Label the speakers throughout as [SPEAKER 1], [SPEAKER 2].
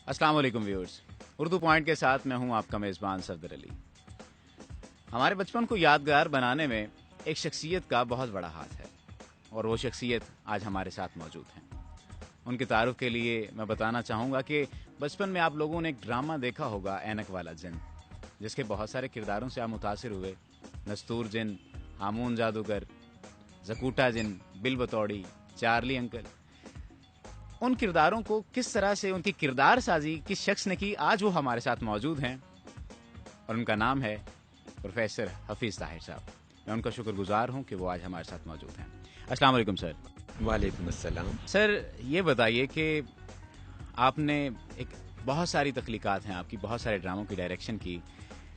[SPEAKER 1] السلام علیکم viewers, Urdu point کے ساتھ میں ہوں آپ کا میزبان صفدر علی۔ ہمارے بچپن کو یادگار بنانے میں ایک شخصیت کا بہت بڑا ہاتھ ہے، اور وہ شخصیت آج ہمارے ساتھ موجود ہیں۔ ان کے تعارف کے لیے میں بتانا چاہوں گا کہ بچپن میں آپ لوگوں نے ایک ڈرامہ دیکھا ہوگا، اینک والا جن، جس کے بہت سارے کرداروں سے آپ متاثر ہوئے۔ نستور جن، ہامون جادوگر، زکوٹا جن، بل بطوڑی، چارلی انکل۔ ان کرداروں کو کس طرح سے ان کی کردار سازی کس شخص نے کی، آج وہ ہمارے ساتھ موجود ہیں، اور ان کا نام ہے پروفیسر حفیظ طاہر صاحب۔ میں ان کا شکر گزار ہوں کہ وہ آج ہمارے ساتھ موجود ہیں۔ السلام علیکم سر۔
[SPEAKER 2] وعلیکم السلام۔
[SPEAKER 1] سر یہ بتائیے کہ آپ نے ایک بہت ساری تخلیقات ہیں، آپ کی بہت سارے ڈراموں کی ڈائریکشن کی،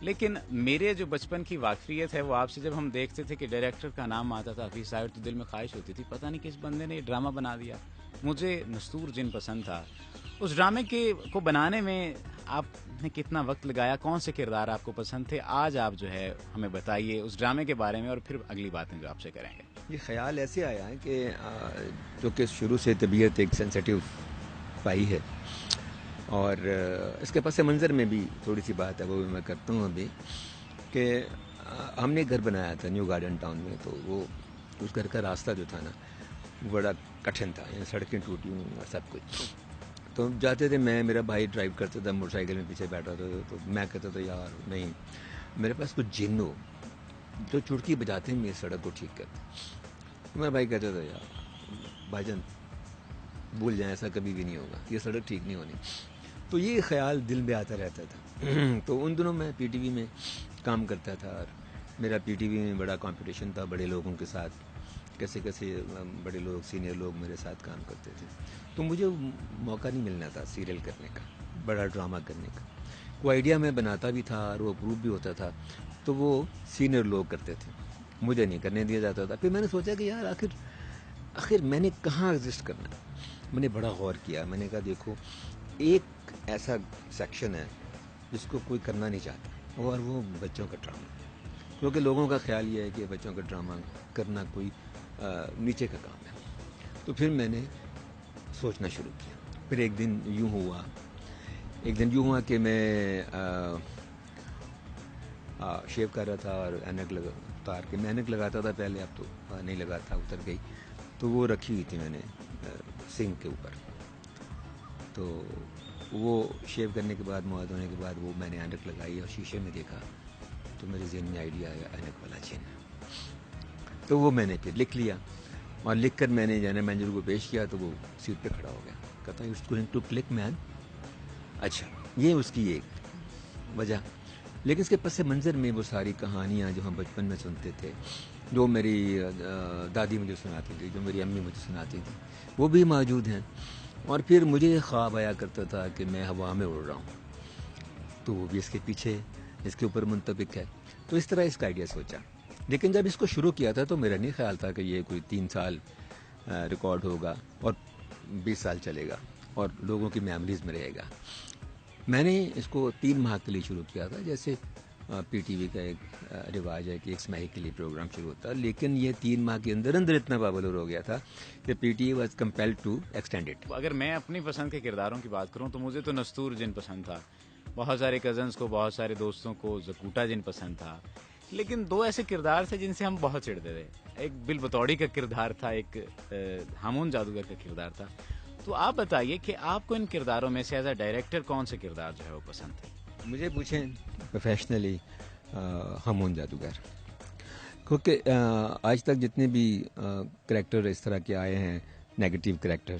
[SPEAKER 1] لیکن میرے جو بچپن کی واقفیت ہے وہ آپ سے جب ہم دیکھتے تھے کہ ڈائریکٹر کا نام آتا تھا حفیظ صاحب، تو دل میں خواہش ہوتی تھی پتہ نہیں کس بندے نے یہ ڈرامہ بنا دیا۔ مجھے نستور جن پسند تھا۔ اس ڈرامے کو بنانے میں آپ نے کتنا وقت لگایا، کون سے کردار آپ کو پسند تھے؟ آج آپ جو ہے ہمیں بتائیے اس ڈرامے کے بارے میں، اور پھر اگلی باتیں جو آپ سے کریں گے۔
[SPEAKER 2] یہ خیال ایسے آیا ہے کہ جو کہ شروع سے طبیعت ایک سینسیٹیو پائی ہے، اور اس کے پس منظر میں بھی تھوڑی سی بات ہے، وہ بھی میں کرتا ہوں ابھی، کہ ہم نے گھر بنایا تھا نیو گارڈن ٹاؤن میں، تو وہ اس گھر کا راستہ جو تھا نا وہ بڑا کٹھن تھا، یعنی سڑکیں ٹوٹی ہوئی اور سب کچھ۔ تو جاتے تھے، میں میرا بھائی ڈرائیو کرتا تھا، موٹر سائیکل میں پیچھے بیٹھا تھا، تو میں کہتا تھا یار نہیں، میرے پاس کچھ جن ہو جو چڑکی بجاتے ہیں میری سڑک کو ٹھیک کرتے۔ تو میرا بھائی کہتا تھا یار بھائی جان بھول جائیں، ایسا کبھی بھی نہیں ہوگا، یہ سڑک ٹھیک نہیں ہونی۔ تو یہ خیال دل میں آتا رہتا تھا۔ تو ان دنوں میں پی ٹی وی میں کام کرتا تھا، اور میرا پی ٹی وی میں بڑا کمپٹیشن تھا بڑے لوگوں کے ساتھ، کیسے کیسے بڑے لوگ سینئر لوگ میرے ساتھ کام کرتے تھے۔ تو مجھے موقع نہیں ملنا تھا سیریل کرنے کا، بڑا ڈرامہ کرنے کا۔ کوئی آئیڈیا میں بناتا بھی تھا اور وہ اپروو بھی ہوتا تھا، تو وہ سینئر لوگ کرتے تھے، مجھے نہیں کرنے دیا جاتا تھا۔ پھر میں نے سوچا کہ یار آخر میں نے کہاں ایگزسٹ کرنا ہے۔ میں نے بڑا غور کیا، میں نے کہا دیکھو ایک ایسا سیکشن ہے جس کو کوئی کرنا نہیں چاہتا، اور وہ بچوں کا ڈرامہ، کیونکہ لوگوں کا خیال یہ ہے کہ بچوں کا ڈرامہ کرنا کوئی نیچے کا کام ہے۔ تو پھر میں نے سوچنا شروع کیا۔ پھر ایک دن یوں ہوا کہ میں شیو کر رہا تھا، اور اینک اتار کے، میں اینک لگاتا تھا پہلے، اب تو نہیں لگاتا، اتر گئی۔ تو وہ رکھی ہوئی تھی میں نے سنک کے اوپر، تو وہ شیو کرنے کے بعد، منہ دھونے کے بعد، وہ میں نے اینک لگائی اور شیشے میں دیکھا، تو میرے ذہن میں آئیڈیا آیا اینک والا جن۔ تو وہ میں نے پھر لکھ لیا، اور لکھ کر میں نے جنرل مینیجر کو پیش کیا، تو وہ سیٹ پہ کھڑا ہو گیا، کہتا ہے اٹس گوئنگ ٹو کلک مین۔ اچھا، یہ اس کی ایک وجہ۔ لیکن اس کے پس منظر میں وہ ساری کہانیاں جو ہم بچپن میں سنتے تھے، جو میری دادی مجھے سناتی تھی، جو میری امی مجھے سناتی تھی، وہ بھی موجود ہیں۔ اور پھر مجھے یہ خواب آیا کرتا تھا کہ میں ہوا میں اڑ رہا ہوں، تو وہ بھی اس کے پیچھے، اس کے اوپر منطبق ہے۔ تو اس طرح اس کا آئیڈیا سوچا۔ لیکن جب اس کو شروع کیا تھا تو میرا نہیں خیال تھا کہ یہ کوئی 3 سال ریکارڈ ہوگا اور 20 سال چلے گا اور لوگوں کی میموریز میں رہے گا۔ میں نے اس کو 3 ماہ کے لیے شروع کیا تھا، جیسے پی ٹی وی کا ایک رواج ہے کہ 1 ماہ کے لیے پروگرام شروع ہوتا ہے، لیکن یہ 3 ماہ کے اندر اتنا پاپولر ہو گیا تھا کہ P T V was compelled to extend it.
[SPEAKER 1] اگر میں اپنی پسند کے کرداروں کی بات کروں تو مجھے تو نستور جن پسند تھا، بہت سارے کزنس کو، بہت سارے دوستوں کو زکوٹا جن پسند تھا، لیکن 2 ایسے کردار تھے جن سے ہم بہت چڑھتے تھے۔ ایک بل بطوڑی کا کردار تھا، ایک ہامون جادوگر کا کردار تھا۔ تو آپ بتائیے کہ آپ کو ان کرداروں میں سے ایز اے ڈائریکٹر کون سے کردار جو ہے وہ پسند تھے؟
[SPEAKER 2] مجھے پوچھیں پروفیشنلی ہامون جادوگر، کیونکہ آج تک جتنے بھی کریکٹر اس طرح کے آئے ہیں، نیگیٹو کریکٹر،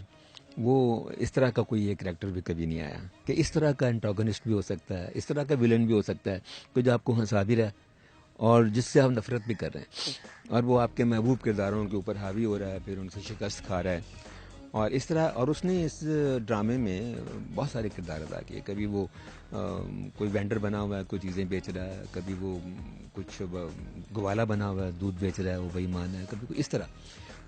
[SPEAKER 2] وہ اس طرح کا کوئی ایک کریکٹر بھی کبھی نہیں آیا کہ اس طرح کا انٹاگنسٹ بھی ہو سکتا ہے، اس طرح کا ویلن بھی ہو سکتا ہے کہ جو آپ کو ہنسا بھی رہا ہے اور جس سے آپ نفرت بھی کر رہے ہیں، اور وہ آپ کے محبوب کرداروں کے اوپر حاوی ہو رہا ہے، پھر ان سے شکست کھا رہا ہے، اور اس طرح۔ اور اس نے اس ڈرامے میں بہت سارے کردار ادا کیے۔ کبھی وہ کوئی وینڈر بنا ہوا ہے، کوئی چیزیں بیچ رہا ہے، کبھی وہ کچھ گوالا بنا ہوا ہے، دودھ بیچ رہا ہے، وہ بے ایمان ہے، کبھی اس طرح۔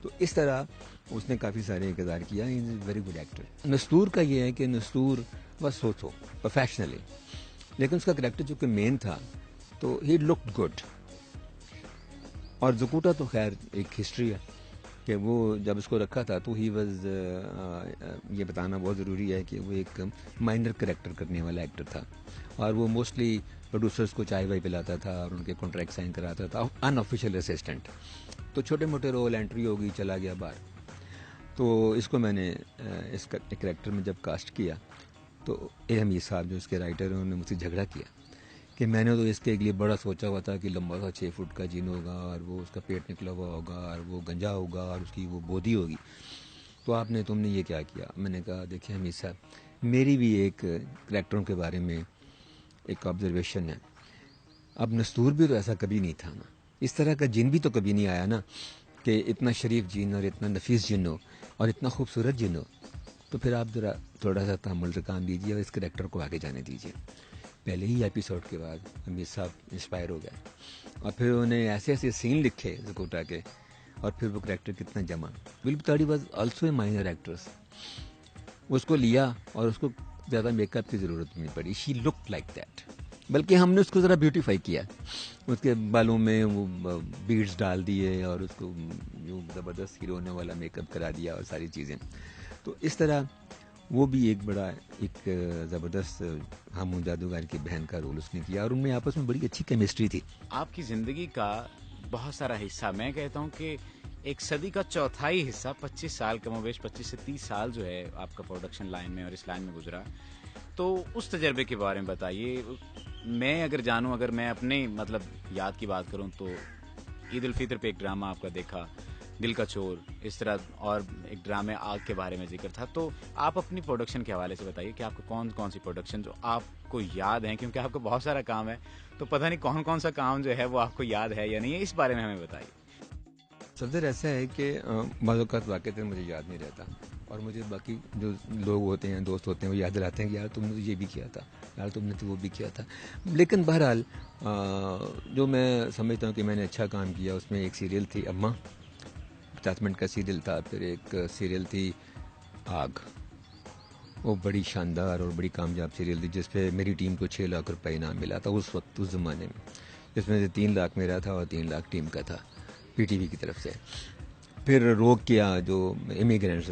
[SPEAKER 2] تو اس طرح اس نے کافی سارے کردار کیا۔ ہی از اے ویری گڈ ایکٹر۔ نستور کا یہ ہے کہ نستور بس سوچو پروفیشنلی، لیکن اس کا کریکٹر جو کہ مین تھا تو ہی لکڈ گڈ۔ اور زکوٹا تو خیر ایک ہسٹری ہے، کہ وہ جب اس کو رکھا تھا تو ہی واز، یہ بتانا بہت ضروری ہے کہ وہ ایک مائنر کریکٹر کرنے والا ایکٹر تھا، اور وہ موسٹلی پروڈیوسرز کو چائے وائی پلاتا تھا اور ان کے کانٹریکٹ سائن کراتا تھا، ان آفیشیل اسسٹنٹ. تو چھوٹے موٹے رول، انٹری ہوگی، چلا گیا باہر. تو اس کو میں نے اس کا کریکٹر میں جب کاسٹ کیا تو اے حمید صاحب جو اس کے رائٹر ہیں انہوں نے مجھ سے جھگڑا کیا کہ میں نے تو اس کے لیے بڑا سوچا ہوا تھا کہ لمبا سا 6 فٹ کا جن ہوگا اور وہ اس کا پیٹ نکلا ہوا ہوگا اور وہ گنجا ہوگا اور اس کی وہ بودی ہوگی، تو تم نے یہ کیا کیا. میں نے کہا دیکھیں حمید صاحب، میری بھی ایک کریکٹروں کے بارے میں ایک آبزرویشن ہے. اب نستور بھی تو ایسا کبھی نہیں تھا نا، اس طرح کا جن بھی تو کبھی نہیں آیا نا کہ اتنا شریف جن اور اتنا نفیس جن ہو اور اتنا خوبصورت جن ہو. تو پھر آپ ذرا تھوڑا سا تحمل سے کام لیجیے اور اس کریکٹر کو آگے جانے دیجیے. پہلے ہی ایپیسوڈ کے بعد حمید صاحب انسپائر ہو گئے اور پھر انہوں نے ایسے ایسے سین لکھے زکوٹا کے، اور پھر وہ کریکٹر کتنا جمع. ول بتاڑی was also a minor actress. اس کو لیا اور اس کو زیادہ میک اپ کی ضرورت نہیں پڑی. شی لک لائک دیٹ. بلکہ ہم نے اس کو ذرا بیوٹیفائی کیا، اس کے بالوں میں وہ بیڈز ڈال دیے اور اس کو جو زبردست ہیرو ہونے والا میک اپ کرا دیا اور ساری چیزیں. تو اس طرح وہ بھی ایک بڑا ایک زبردست ہم جادوگر کی بہن کا رول اس نے کیا، اور ان میں آپس میں بڑی اچھی کیمسٹری تھی.
[SPEAKER 1] آپ کی زندگی کا بہت سارا حصہ، میں کہتا ہوں کہ ایک صدی کا چوتھائی حصہ، 25 سال کم و بیش 25 سے 30 سال جو ہے آپ کا پروڈکشن لائن میں اور اس لائن میں گزرا. تو اس تجربے کے بارے میں بتائیے. میں اگر جانوں، اگر میں اپنے مطلب یاد کی بات کروں تو عید الفطر پہ ایک ڈرامہ آپ کا دیکھا، دل کا چور، اس طرح، اور ایک ڈرامے آگ کے بارے میں ذکر تھا. تو آپ اپنی پروڈکشن کے حوالے سے بتائیے کہ آپ کو کون کون سی پروڈکشن جو آپ کو یاد ہیں، کیونکہ آپ کو بہت سارا کام ہے تو پتہ نہیں کون کون سا کام جو ہے وہ آپ کو یاد ہے یا نہیں ہے، اس بارے میں ہمیں بتائیے.
[SPEAKER 2] سفدر ایسا ہے کہ بعض اوقات واقعات مجھے یاد نہیں رہتا، اور مجھے باقی جو لوگ ہوتے ہیں، دوست ہوتے ہیں، وہ یاد دلاتے ہیں کہ یار تم نے تو یہ بھی کیا تھا، یار تم نے تو وہ بھی کیا تھا. لیکن بہرحال جو میں سمجھتا ہوں کہ میں نے اچھا کام کیا، اس میں ایک سیریل تھی اماں، 50 منٹ کا سیریل تھا. پھر ایک سیریل تھی آگ، وہ بڑی شاندار اور بڑی کامیاب سیریل تھی، جس پہ میری ٹیم کو 6 لاکھ روپے انعام ملا تھا اس وقت، اس زمانے میں، جس میں سے 3 لاکھ میرا تھا اور 3 لاکھ ٹیم کا تھا، پی ٹی وی کی طرف سے. پھر روک کیا جو امیگرینٹس،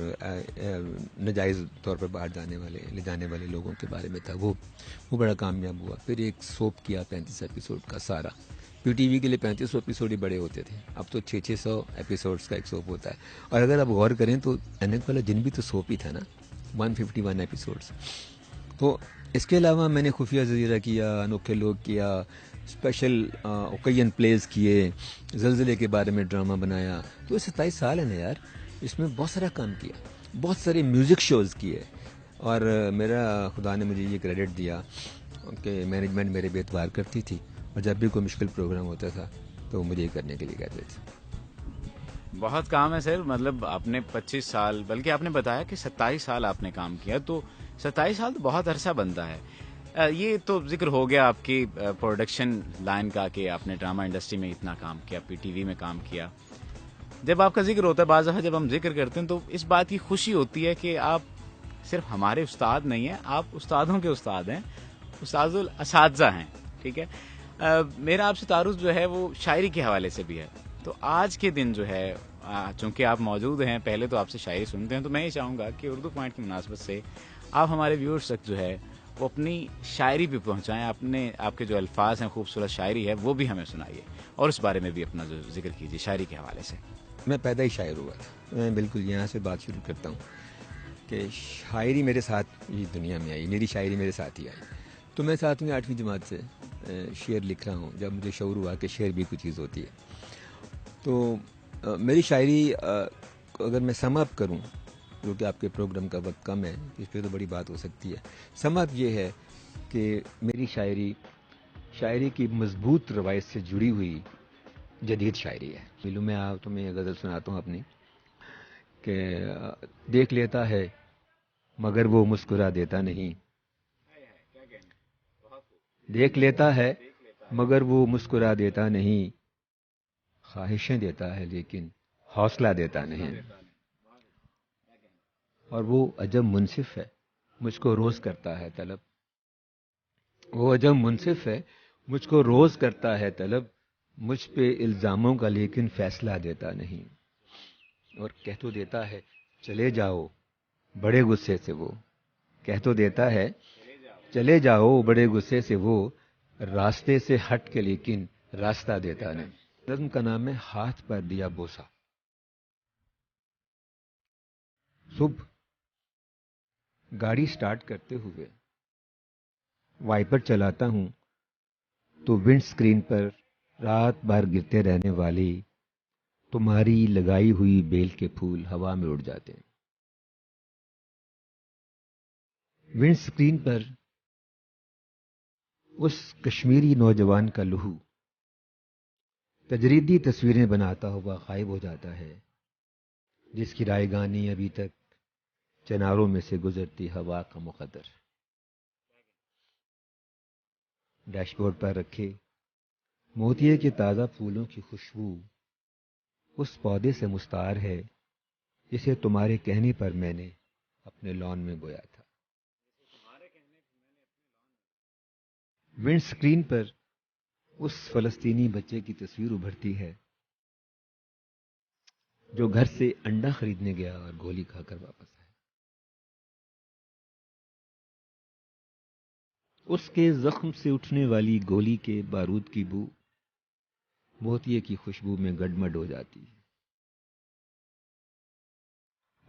[SPEAKER 2] ناجائز طور پر باہر لے جانے والے لوگوں کے بارے میں تھا، وہ بڑا کامیاب ہوا. پھر ایک سوپ کیا 35 ایپیسوڈ کا سارا. پی ٹی وی کے لیے 35 ایپیسوڈ ہی بڑے ہوتے تھے، اب تو 600 ایپیسوڈس کا ایک سوپ ہوتا ہے. اور اگر آپ غور کریں تو اینک والا جن بھی تو سوپ ہی تھا نا، 151 ایپیسوڈس. تو اس کے علاوہ میں نے خفیہ جزیرہ کیا، انوکھے لوگ کیا، اسپیشل اوکیزن پلیز کیے، زلزلے کے بارے میں ڈرامہ بنایا. تو 27 سال ہے نا یار، اس میں بہت سارا کام کیا، بہت سارے میوزک شوز کیے. اور میرا خدا نے مجھے یہ کریڈٹ دیا کہ مینجمنٹ میرے پہ اعتبار کرتی تھی، اور جب بھی کوئی مشکل پروگرام ہوتا تھا تو وہ مجھے یہ کرنے کے لیے کہتے تھے.
[SPEAKER 1] بہت کام ہے سر. مطلب آپ نے 25 سال، بلکہ آپ نے بتایا کہ 27 سال آپ نے کام کیا، تو 27 سال تو بہت عرصہ بنتا ہے. یہ تو ذکر ہو گیا آپ کی پروڈکشن لائن کا کہ آپ نے ڈرامہ انڈسٹری میں اتنا کام کیا، پی ٹی وی میں کام کیا. جب آپ کا ذکر ہوتا ہے، بعض دفعہ جب ہم ذکر کرتے ہیں تو اس بات کی خوشی ہوتی ہے کہ آپ صرف ہمارے استاد نہیں ہیں، آپ استادوں کے استاد ہیں، استاد الاساتذہ ہیں. ٹھیک ہے. میرا آپ سے تعارف جو ہے وہ شاعری کے حوالے سے بھی ہے. تو آج کے دن جو ہے، چونکہ آپ موجود ہیں، پہلے تو آپ سے شاعری سنتے ہیں، تو میں یہ چاہوں گا کہ اردو پوائنٹ کی مناسبت سے آپ ہمارے ویورز تک جو ہے وہ اپنی شاعری بھی پہنچائیں. آپ کے جو الفاظ ہیں، خوبصورت شاعری ہے، وہ بھی ہمیں سنائیے اور اس بارے میں بھی اپنا جو ذکر کیجیے شاعری کے حوالے سے.
[SPEAKER 2] میں پیدا ہی شاعر ہوا تھا. میں بالکل یہاں سے بات شروع کرتا ہوں کہ شاعری میرے ساتھ ہی دنیا میں آئی، میری شاعری میرے ساتھ ہی آئی. تو میں 7ویں 8ویں جماعت سے شعر لکھ رہا ہوں، جب مجھے شعور ہوا کہ شعر بھی کوئی چیز ہوتی ہے. تو میری شاعری اگر میں سم اپ کروں، کیونکہ آپ کے پروگرام کا وقت کم ہے، اس پہ تو بڑی بات ہو سکتی ہے. سم اپ یہ ہے کہ میری شاعری کی مضبوط روایت سے جڑی ہوئی جدید شاعری ہے. فلم میں تمہیں غزل سناتا ہوں اپنی، کہ دیکھ لیتا ہے مگر وہ مسکرا دیتا نہیں، دیکھ لیتا ہے مگر وہ مسکرا دیتا نہیں، خواہشیں دیتا ہے لیکن حوصلہ دیتا نہیں. اور وہ عجب منصف ہے، مجھ کو روز کرتا ہے طلب، وہ عجب منصف ہے، مجھ کو روز کرتا ہے طلب، مجھ پہ الزاموں کا لیکن فیصلہ دیتا نہیں. اور کہہ تو دیتا ہے چلے جاؤ بڑے غصے سے وہ، کہہ تو دیتا ہے چلے جاؤ بڑے غصے سے وہ، راستے سے ہٹ کے لیکن راستہ دیتا نہیں۔ نظم کا نام ہے ہاتھ پر دیا بوسا۔ صبح گاڑی سٹارٹ کرتے ہوئے وائپر چلاتا ہوں تو ونڈ سکرین پر رات بھر گرتے رہنے والی تمہاری لگائی ہوئی بیل کے پھول ہوا میں اڑ جاتے ہیں۔ ونڈ سکرین پر اس کشمیری نوجوان کا لہو تجریدی تصویریں بناتا ہوا غائب ہو جاتا ہے، جس کی رائیگانی ابھی تک چناروں میں سے گزرتی ہوا کا مقدر۔ ڈیش بورڈ پر رکھے موتیے کے تازہ پھولوں کی خوشبو اس پودے سے مستعار ہے جسے تمہارے کہنے پر میں نے اپنے لان میں بویا تھا۔ ونڈ سکرین پر اس فلسطینی بچے کی تصویر ابھرتی ہے جو گھر سے انڈا خریدنے گیا اور گولی کھا کر واپس آیا۔ اس کے زخم سے اٹھنے والی گولی کے بارود کی بو موتیے کی خوشبو میں گڈمڈ ہو جاتی ہے۔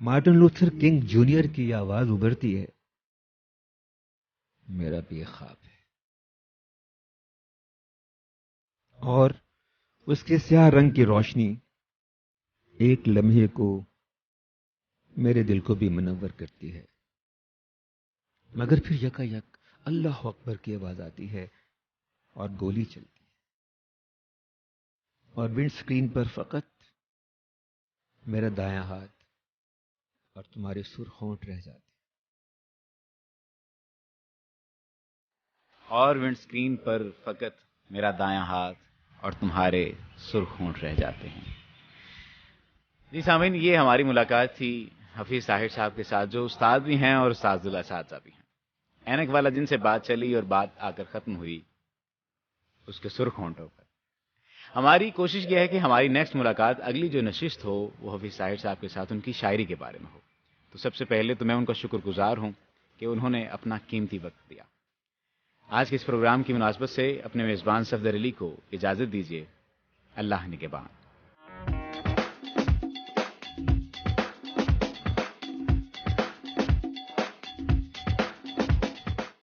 [SPEAKER 2] مارٹن لوتھر کنگ جونیئر کی آواز ابھرتی ہے، میرا بھی ایک خواب ہے، اور اس کے سیاہ رنگ کی روشنی ایک لمحے کو میرے دل کو بھی منور کرتی ہے، مگر پھر یکا یک اللہ اکبر کی آواز آتی ہے اور گولی چلتی ہے، اور ونڈ سکرین پر فقط میرا دایاں ہاتھ اور تمہارے سرخ ہونٹ رہ جاتے ہیں۔
[SPEAKER 1] اور ونڈ سکرین پر فقط میرا دایاں ہاتھ اور تمہارے سرخ ہونٹ رہ جاتے ہیں۔ جی سامعین، یہ ہماری ملاقات تھی حفیظ طاہر صاحب کے ساتھ، جو استاد بھی ہیں اور اساتذہ اساتذہ بھی ہیں۔ اینک والا جن سے بات چلی اور بات آ کر ختم ہوئی اس کے سرخ ہونٹوں پر۔ ہماری کوشش یہ ہے کہ ہماری نیکسٹ ملاقات، اگلی جو نشست ہو، وہ حفیظ طاہر صاحب کے ساتھ ان کی شاعری کے بارے میں ہو۔ تو سب سے پہلے تو میں ان کا شکر گزار ہوں کہ انہوں نے اپنا قیمتی وقت دیا۔ آج کے اس پروگرام کی مناسبت سے اپنے میزبان صفدر علی کو اجازت دیجیے۔ اللہ نگہبان۔